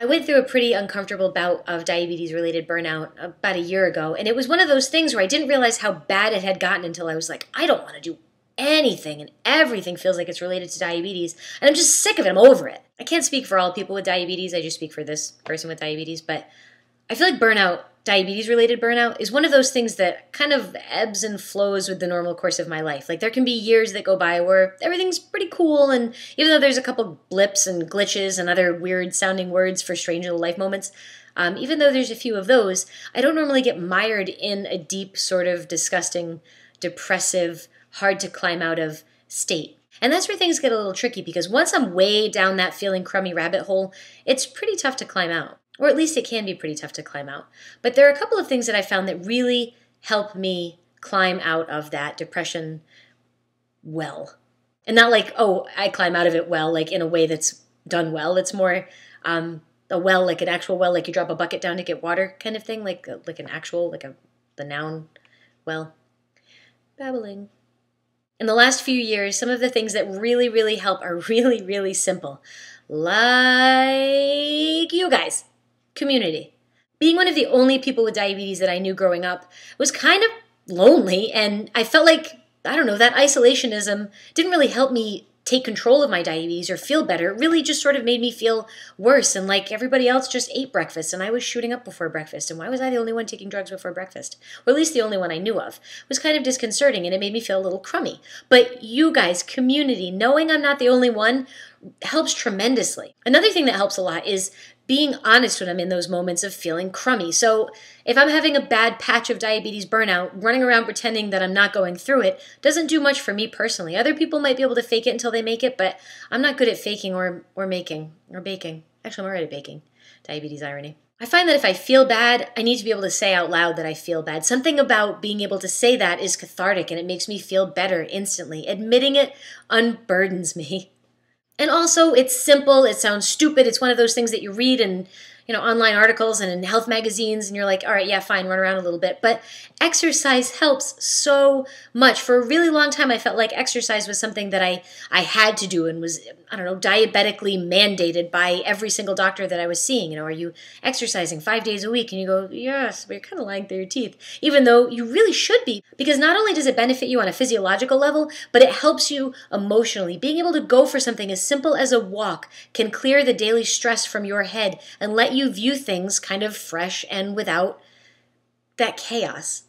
I went through a pretty uncomfortable bout of diabetes-related burnout about a year ago, and it was one of those things where I didn't realize how bad it had gotten until I was like, I don't want to do anything, and everything feels like it's related to diabetes, and I'm just sick of it. I'm over it. I can't speak for all people with diabetes. I just speak for this person with diabetes, but I feel like burnout, diabetes-related burnout, is one of those things that kind of ebbs and flows with the normal course of my life. Like, there can be years that go by where everything's pretty cool, and even though there's a couple blips and glitches and other weird-sounding words for strange little life moments, even though there's a few of those, I don't normally get mired in a deep, sort of disgusting, depressive, hard-to-climb-out-of state. And that's where things get a little tricky, because once I'm way down that feeling crummy rabbit hole, it's pretty tough to climb out. Or at least it can be pretty tough to climb out. But there are a couple of things that I found that really help me climb out of that depression well. And not like, oh, I climb out of it well, like in a way that's done well. It's more a well, like an actual well, like you drop a bucket down to get water kind of thing, like an actual, the noun well. Babbling. In the last few years, some of the things that really, really help are really, really simple. Like you guys. Community. Being one of the only people with diabetes that I knew growing up was kind of lonely, and I felt like, I don't know, that isolationism didn't really help me take control of my diabetes or feel better. It really just sort of made me feel worse, and like everybody else just ate breakfast, and I was shooting up before breakfast, and why was I the only one taking drugs before breakfast? Or at least the only one I knew of. It was kind of disconcerting, and it made me feel a little crummy. But you guys, community, knowing I'm not the only one, helps tremendously. Another thing that helps a lot is being honest when I'm in those moments of feeling crummy. So if I'm having a bad patch of diabetes burnout, running around pretending that I'm not going through it doesn't do much for me personally. Other people might be able to fake it until they make it, but I'm not good at faking or making or baking. Actually, I'm already baking. Diabetes irony. I find that if I feel bad, I need to be able to say out loud that I feel bad. Something about being able to say that is cathartic, and it makes me feel better instantly. Admitting it unburdens me. And also, it's simple, it sounds stupid, it's one of those things that you read in, online articles and in health magazines, and you're like, all right, yeah, fine, run around a little bit. But exercise helps so much. For a really long time, I felt like exercise was something that I had to do and was, diabetically mandated by every single doctor that I was seeing. Are you exercising 5 days a week? And you go, yes, but you're kind of lying through your teeth. Even though you really should be, because not only does it benefit you on a physiological level, but it helps you emotionally. Being able to go for something as simple as a walk can clear the daily stress from your head and let you view things kind of fresh and without that chaos.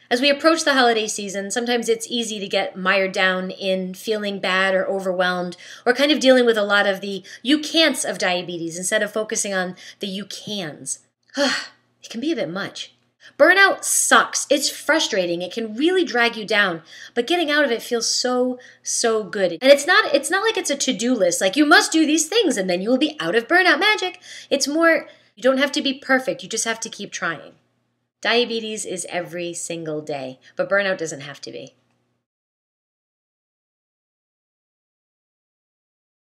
As we approach the holiday season, sometimes it's easy to get mired down in feeling bad or overwhelmed, or kind of dealing with a lot of the you can'ts of diabetes instead of focusing on the you cans. It can be a bit much. Burnout sucks. It's frustrating. It can really drag you down, but getting out of it feels so, so good. And it's not like it's a to-do list, like you must do these things and then you will be out of burnout magic. It's more, you don't have to be perfect. You just have to keep trying. Diabetes is every single day, but burnout doesn't have to be.